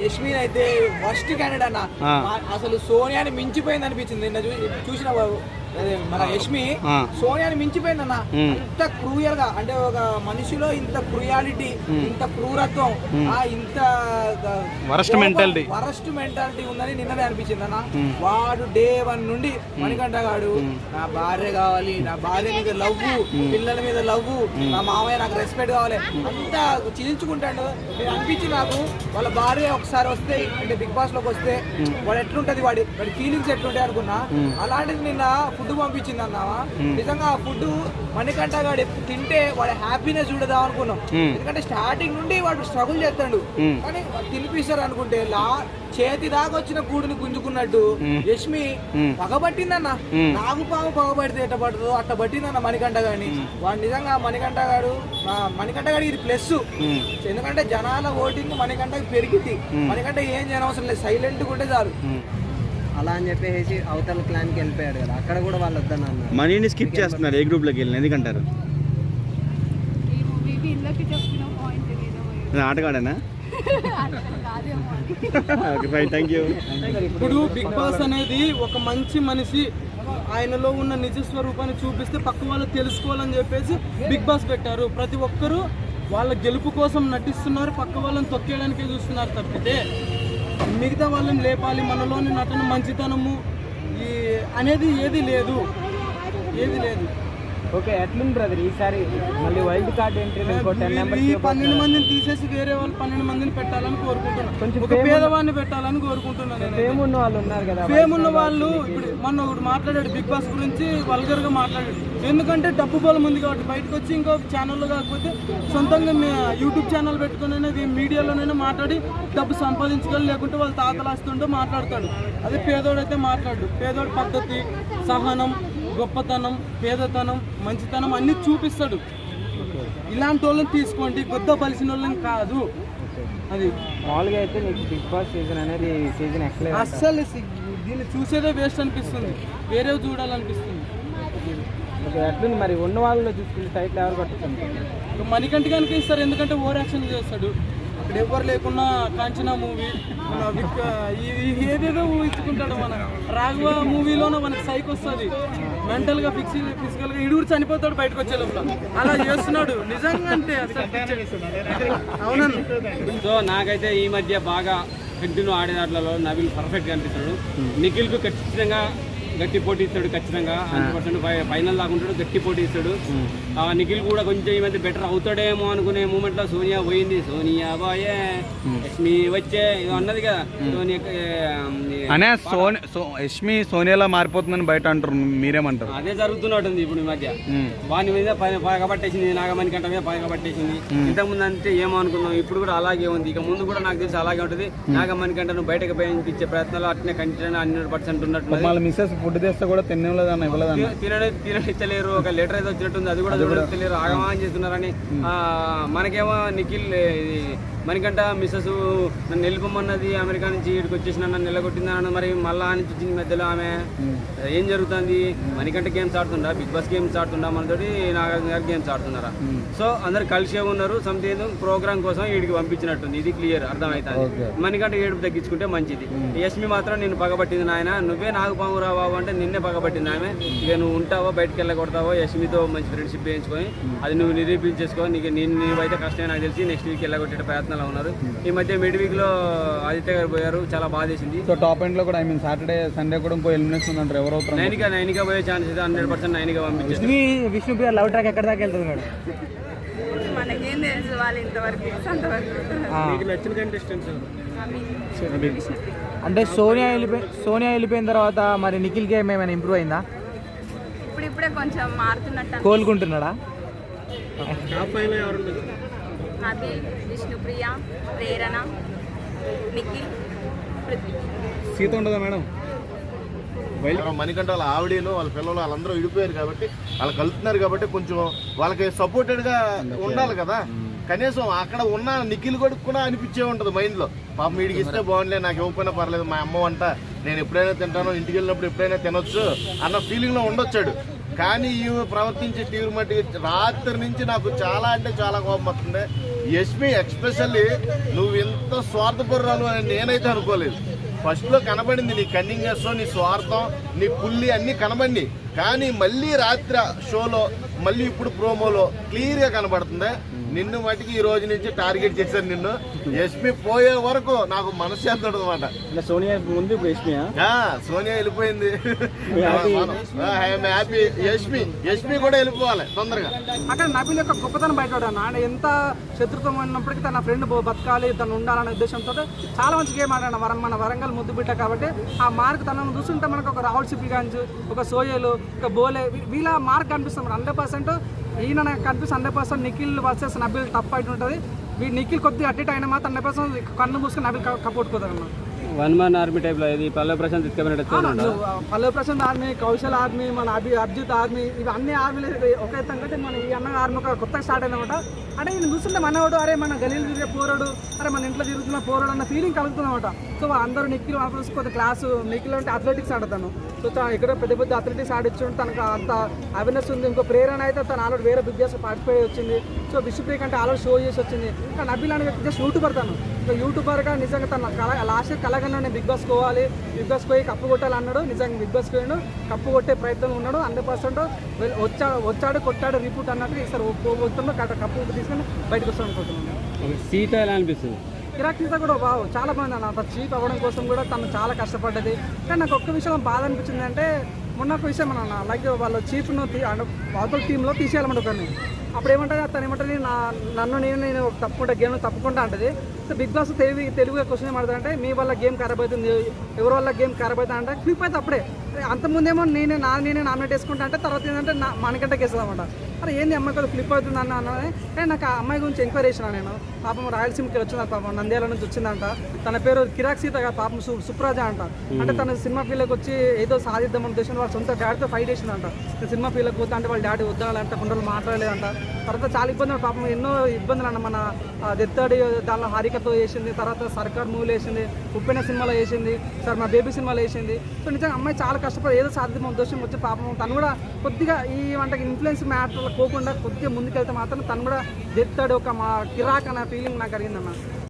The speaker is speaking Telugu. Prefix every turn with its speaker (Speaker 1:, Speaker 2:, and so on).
Speaker 1: యష్మిన్ అయితే ఫస్ట్ క్యాండిడేట్ అన్న. అసలు సోనియాని మించిపోయింది అనిపించింది నిన్న చూసిన మన యష్మి. సోనియాని మించిపోయింది అన్న. ఇంత క్రూయల్ గా, అంటే ఒక మనిషిలో ఇంత క్రూయాలిటీ, ఇంత క్రూరత్వం, ఇంత వరస్ట్ మెంటాలిటీ ఉందని నిన్ననే అనిపించింది అన్న. వాడు డే 1 నుండి మణికంఠ గాడు నా భార్య కావాలి, నా భార్య మీద లవ్, పిల్లల మీద లవ్, నా మామయ్య నాకు రెస్పెక్ట్ కావాలి అంతా చీల్చుకుంటాడు. నేను అనిపించి నాకు వాళ్ళ భార్య ఒకసారి వస్తే, అంటే బిగ్ బాస్ లోకి వస్తే వాడు ఎట్లుంటది, వాడి ఫీలింగ్స్ ఎట్లుంటాయి అనుకున్నా. అలాంటిది నిన్న ఫుడ్ పంపించింది అన్నావా. నిజంగా ఆ ఫుడ్ మణికంఠ గాడు తింటే వాడి హ్యాపీనెస్ చూడదాం అనుకున్నాం. ఎందుకంటే స్టార్టింగ్ నుండి వాడు స్ట్రగుల్ చేస్తాడు, కానీ తినిపిస్తారు అనుకుంటే చేతి దాకా వచ్చిన కూడుని గుంజుకున్నట్టు యష్మి పగబట్టిందన్న. నాగు పాము పగబడితే ఎట్ట పడుతుందో అట్ట పట్టిందన్న మణికంఠ గారిని. వాడు నిజంగా మణికంఠ గారికి ఇది ప్లస్. ఎందుకంటే జనాల ఓటింగ్ మణికంఠకి పెరిగింది. మణికంఠ ఏం చేయనవసరం లేదు, సైలెంట్ ఉంటే చాలు.
Speaker 2: అలా అని చెప్పేసి అవతల క్లాన్కి వెళ్ళిపోయాడు కదా, అక్కడ కూడా వాళ్ళు వద్దన్నారు.
Speaker 3: మనీని స్కిప్ చేస్తున్నారు ఏ గ్రూప్ లోకి వెళ్ళిన, ఎందుకంటారు? ఆటగాడనా?
Speaker 4: ఇప్పుడు బిగ్ బాస్ అనేది ఒక మంచి మనిషి, ఆయనలో ఉన్న నిజ స్వరూపాన్ని చూపిస్తే పక్క వాళ్ళు తెలుసుకోవాలని చెప్పేసి బిగ్ బాస్ పెట్టారు. ప్రతి ఒక్కరూ వాళ్ళ గెలుపు కోసం నటిస్తున్నారు, పక్క వాళ్ళని తొక్కేయడానికే చూస్తున్నారు తప్పితే మిగతా వాళ్ళని లేపాలి, మనలోని నటన మంచితనము అనేది ఏది లేదు.
Speaker 2: ఓకే, ఎట్లుంది బ్రదర్ ఈసారి మళ్ళీ వైల్డ్ కార్డ్ ఎంట్రీ?
Speaker 4: 12 మందిని తీసేసి వేరే వాళ్ళు 12 మందిని పెట్టాలని కోరుకుంటున్నాను. కొంచెం పేదవాడిని పెట్టాలని కోరుకుంటున్నాను.
Speaker 2: ఫేమ్ ఉన్న వాళ్ళు ఉన్నారు కదా,
Speaker 4: ఫేమ్ ఉన్న వాళ్ళు. ఇప్పుడు మొన్న ఒకటి మాట్లాడాడు బిగ్ బాస్ గురించి, వల్గర్ గా మాట్లాడాడు. ఎందుకంటే డబ్బు బలం ఉంది కాబట్టి బయటకు వచ్చి ఇంకో ఛానల్లో కాకపోతే సొంతంగా యూట్యూబ్ ఛానల్ పెట్టుకుని మీడియాలోనైనా మాట్లాడి డబ్బు సంపాదించుకోవాలి, లేకుంటే వాళ్ళు తాతలాస్తుంటూ మాట్లాడతాడు. అదే పేదోడైతే మాట్లాడు. పేదోడు పద్ధతి, సహనం, గొప్పతనం, పేదతనం, మంచితనం అన్ని చూపిస్తాడు. ఇలాంటి వాళ్ళని తీసుకోండి, గొద్ద బలిసిన వాళ్ళని కాదు. అది
Speaker 2: మామూలుగా అయితే నీకు బిగ్ బాస్ సీజన్ అనేది సీజన్ ఎక్కలేదు,
Speaker 4: అస్సలు దీన్ని చూసేదే వేస్ట్ అనిపిస్తుంది, వేరే చూడాలనిపిస్తుంది.
Speaker 2: ఎట్లుంది మరి ఉన్న వాళ్ళలో చూసుకుంటే టైటిల్ ఎవరు కొట్టుకుంటుంది?
Speaker 4: మణికంఠగానికి ఇస్తారు, ఎందుకంటే ఓవర్ యాక్షన్ చేస్తాడు. అక్కడ ఎవరు లేకున్నా కాంచనా మూవీ, ఏదేదో ఊహించుకుంటాడు. మన రాఘవ మూవీలోనే మనకి సైక్ వస్తుంది, మెంటల్గా ఫిజికల్గా ఇడుగురు చనిపోతాడు బయటకు వచ్చే లోపల. అలా చేస్తున్నాడు నిజంగా, అంటే అవునండి.
Speaker 5: సో నాకైతే ఈ మధ్య బాగా కంటిన్యూ ఆడే దాంట్లో నవీల్ పర్ఫెక్ట్గా అనిపిస్తాడు. నిఖిల్కు ఖచ్చితంగా గట్టి పోటీ ఇస్తాడు, ఖచ్చితంగా 100% ఫైనల్ దాకుంటాడు, గట్టి పోటీ ఇస్తాడు. నిఖిల్ కూడా కొంచెం ఈ మధ్య బెటర్ అవుతాడేమో అనుకునే మూమెంట్లో సోనియా పోయింది, సోనియా బాయే యష్మి వచ్చే అన్నది కదా.
Speaker 3: యష్మి సోనియాలా మారిపోతుందని బయట అంటారు, మీరేమంటారు?
Speaker 5: అదే జరుగుతున్నట్టుంది ఇప్పుడు ఈ మధ్య. వాని మీద పగబట్టేసింది, నాగమణికంఠ మీద పగబట్టేసింది. ఇంతకుముందు అంటే ఏమో అనుకున్నాం, ఇప్పుడు కూడా అలాగే ఉంది. ఇక ముందు కూడా నాకు తెలిసి అలాగే ఉంటుంది. నాగమణికంఠను బయటకు పంపించే ప్రయత్నాలు అట్నే కంటిన్యూ 100% ఉన్నట్టు.
Speaker 3: ఫుడ్ తెస్తే కూడా తినలేదన్న, ఇవ్వలేదన్న,
Speaker 5: తిననిచ్చలేరు. ఒక లెటర్ అయితే వచ్చినట్టుంది, అది కూడా చూడలేరు, ఆగమానం చేస్తున్నారని. మనకేమో నిఖిల్ మణికంఠ మిస్సెస్ నన్ను వెళ్ళిపోమన్నది, అమెరికా నుంచి ఇక్కడికి వచ్చేసిన నన్ను నిలగొట్టిందన్న. మరి మళ్ళా నుంచి వచ్చింది మధ్యలో ఆమె ఏం జరుగుతుంది? మణికంఠ గేమ్స్ ఆడుతుండా, బిగ్ బాస్ గేమ్స్ ఆడుతుండా, మనతోటి నాగార్జున గారు గేమ్స్ ఆడుతున్నారా? సో అందరు కలిసే ఉన్నారు, సంథింగ్ ప్రోగ్రామ్ కోసం వీడికి పంపించినట్టుంది. ఇది క్లియర్ అర్థమవుతుంది. మణికంఠ ఏడుపు తగ్గించుకుంటే మంచిది. యష్మి మాత్రం నేను పగబట్టింది నాయన, నువ్వే నాకు పాము రావు అంటే నిన్నే పగబట్టింది ఆమె. ఇక నువ్వు ఉంటావో బయటకు వెళ్ళగొడతావో, యష్మితో మంచి ఫ్రెండ్షిప్ వేయించుకొని అది నువ్వు నిరూపించేసుకో. నువ్వైతే కష్టమే నాకు తెలిసి. నెక్స్ట్ వీక్ వెళ్ళగొట్టే ప్రయత్నాలు ఉన్నారు. ఈ మధ్య మిడ్ వీక్ లో ఆదిత్య గారు పోయారు, చాలా బాధేసింది.
Speaker 3: సో టాప్ ఎండ్ లో కూడా సాటర్డే సండే కూడా ఇంకో ఎలిమినేషన్ ఉందంటారు. ఎవరు అవుతారు?
Speaker 5: నైనికా పోయే ఛాన్స్ అయితే 100% నైనికా పంపించారు.
Speaker 2: విష్ణుప్రియ లవ్ ట్రాక్ ఎక్కడ దాకా వెళ్తుంది మేడం?
Speaker 6: మనకేం తెలుసు, వాళ్ళు ఇంతవరకు
Speaker 4: నచ్చిన కంటెస్టెంట్స్
Speaker 2: అంటే సోనియా వెళ్ళిపోయిన తర్వాత మరి నిఖిల్ గేమ్ ఏమైనా ఇంప్రూవ్ అయిందా?
Speaker 6: ఇప్పుడిప్పుడే కొంచెం మారుతున్నట్టు
Speaker 2: కోలుకుంటున్నాడా?
Speaker 6: అది విష్ణుప్రియ, ప్రేరణ, నిఖిల్, పృథ్వీ.
Speaker 3: సీత ఉండదా మేడం?
Speaker 7: మణికంఠ వాళ్ళ ఆవిడను వాళ్ళ పిల్లలు వాళ్ళందరూ విడిపోయారు కాబట్టి, వాళ్ళు కలుపుతున్నారు కాబట్టి కొంచెం వాళ్ళకి సపోర్టెడ్గా ఉండాలి కదా. కనీసం అక్కడ ఉన్న నిఖిల్ కొడుకు కూడా అనిపించే ఉంటుంది మైండ్లో, పాపం వీడికి ఇస్తే బాగుండలే, నాకు ఇవ్వకపోయినా పర్లేదు, మా అమ్మ వంట నేను ఎప్పుడైనా తింటాను, ఇంటికి వెళ్ళినప్పుడు ఎప్పుడైనా తినొచ్చు అన్న ఫీలింగ్లో ఉండొచ్చాడు. కానీ ఈమె ప్రవర్తించే తీరు మట్టి రాత్రి నుంచి నాకు చాలా అంటే చాలా కోపం వస్తుంది. యష్మి ఎక్స్పెషల్లీ నువ్వు ఎంత స్వార్థపరురాలు అని నేనైతే అనుకోలేదు. ఫస్ట్లో కనబడింది నీ కన్నింగ్నెస్, నీ స్వార్థం, నీ పుల్లి అన్నీ కనబడి, కానీ మళ్ళీ రాత్రి షోలో మళ్ళీ ఇప్పుడు ప్రోమోలో క్లియర్గా కనబడుతుంది. నిన్ను మటుకి ఈ రోజు నుంచి టార్గెట్ చేశాను నిన్ను. యష్మి పోయే వరకు నాకు మనశ్శాంతి ఉండదు అనమాట.
Speaker 5: సోనియా ముందు
Speaker 7: సోనియా వెళ్ళిపోయింది. హ్యాపీ. యష్మి కూడా వెళ్ళిపోవాలి తొందరగా.
Speaker 4: అక్కడ నబీల్ యొక్క గొప్పతనం బయటపడాను. ఆయన ఎంత శత్రుత్వం ఉన్నప్పటికీ తన ఫ్రెండ్ బతకాలి, తను ఉండాలనే ఉద్దేశంతో చాలా మంచి గేమ్ ఆడాను. మన వరంగల్ ముద్దు బిడ్డ కాబట్టి ఆ మార్క్ తనను చూస్తుంటే మనకు ఒక రాహుల్ సిప్పిగంజ్, ఒక సోయేలు, ఒక బోలే వీళ్ళ మార్క్ కనిపిస్తుంది 100%. ఈయన నాకు కనిపిస్తుంది 100%. Nikhil versus Nabeel tough fight ఉంటుంది. నిఖిల్ కొద్దిగా అట్టి అయినా మాత్రం 100% కన్ను మూసుకొని నబీల్ కప్పుకొట్టుకోతారు అన్న.
Speaker 5: వన్ మ్యాన్ ఆర్మీ టైప్లో ఇది పల్లవి ప్రశాంత్
Speaker 4: పల్లవి ప్రశాంత్ ఆర్మీ, కౌశల్ ఆర్మీ, మన అర్జిత్ ఆర్మీ, ఇవి అన్ని ఆర్మీలు ఒక ఎత్తు కంటే మన ఈ అన్న ఆర్మీ ఒక కొత్తగా స్టార్ట్ అయిందన్నమాట. అంటే ఈయన చూస్తుంటే మనవాడు, అరే మన గలీలు తిరిగే పోరాడు, అరే మన ఇంట్లో తిరుగుతున్న పోరాడు అన్న ఫీలింగ్ కలుగుతుందన్నమాట. సో అందరూ నిఖిల్ కొద్ది క్లాసు. నిఖిల్ అంటే అథ్లెటిక్స్ ఆడతాను. సో ఇక్కడ పెద్ద పెద్ద అథ్లెటిక్స్ ఆడిచ్చుంటే తనకు అంత అవేర్నెస్ ఉంది. ఇంకో ప్రేరణ అయితే తను ఆల్రెడీ వేరే బిగ్ బాస్ పార్టిసిపేట్ వచ్చింది. సో విష్ణుప్రియ అంటే ఆల్రెడీ షో చేసి వచ్చింది. ఇంకా నబీల్ అనే జస్ట్ యూట్యూబర్ తను. సో యూట్యూబర్గా నిజంగా తన లాస్ట్ కలగన్నా నేను బిగ్ బాస్ పోవాలి, బిగ్ బాస్ పోయి కప్పు కొట్టాలి అన్నాడు. నిజంగా బిగ్ బాస్ పోయాడు, కప్పు కొట్టే ప్రయత్నం ఉన్నాడు. 100% వచ్చాడు కొట్టాడు రిపోర్ట్ అన్నట్టు ఈసారి పోతున్నాడు. కప్పు తీసుకొని బయటకు వస్తాను అనుకుంటున్నాను.
Speaker 5: సీత ఎలా అనిపిస్తుంది?
Speaker 4: కిరాక్ సీత కూడా చాలా బాగుంది అన్న. అంత చీప్ అవ్వడం కోసం కూడా తను చాలా కష్టపడ్డది. కానీ నాకు ఒక్క విషయం బాధ అనిపించింది అంటే, మొన్న ఒక విషయం అన్న, లైక్ వాళ్ళ చీఫ్ను అవతల టీంలో తీసేయాలన్నమాట ఒకరిని. అప్పుడు ఏమంటుంది తను ఏమంటుంది, నన్ను నేను తప్పకుండా గేమ్ తప్పకుండా అంటది. సో బిగ్ బాస్ తెలుగుగా క్వశ్చన్ ఏమంటుంది, మీ వల్ల గేమ్ ఖరాబ్ అవుతుంది, ఎవరి వల్ల గేమ్ ఖరాబ్ అవుతుంది అంటే ఫ్లిప్ అయితే అప్పుడే. అంతకుముందేమో నేనే నామినేట్ వేసుకుంటా అంటే తర్వాత ఏంటంటే మనకంటే వేస్తుంది అనమాట. అరే ఏంది అమ్మాయి కదా ఫ్లిప్ అవుతుంది అన్నది. కానీ నాకు ఆ అమ్మాయి గురించి ఎంక్వైరీ చేసిన నేను. పాపం రాయలసీమకి వచ్చింది, పాపం నంద్యాల నుంచి వచ్చిందంట. తన పేరు కిరాక్ సీత కాదు, పాపం సుప్రాజ అంట. అంటే తన సినిమా ఫీల్డ్కి వచ్చి ఏదో సాధిద్దామని ఉద్దేశం వాళ్ళ సొంత డాడీతో ఫైట్ చేసిందంట. సినిమా ఫీల్డ్కి పోతా అంటే వాళ్ళ డాడీ వద్దాలంటే కొన్ని రోజులు మాట్లాడలేదంట. తర్వాత చాలా ఇబ్బందులు, పాపం ఎన్నో ఇబ్బందులు అన్న. మన దెత్తడి దానిలో హారికతో చేసింది, తర్వాత సర్కార్ మూవీలో వేసింది, ఉప్పెన సినిమాలో వేసింది, సార్ మా బేబీ సినిమాలో వేసింది. సో నిజంగా అమ్మాయి చాలా కష్టపడి ఏదో సాధిద్దామని ఉద్దేశం వచ్చి పాపం తను కూడా కొద్దిగా ఈ వంటకి ఇన్ఫ్లుయెన్స్ మ్యాటర్లో పోకుండా కొద్దిగా ముందుకెళ్తే మాత్రం తను కూడా దెత్తడి ఒక మా కిరాక్ అనే ఫీలింగ్ నాకు కలిగిందన్న.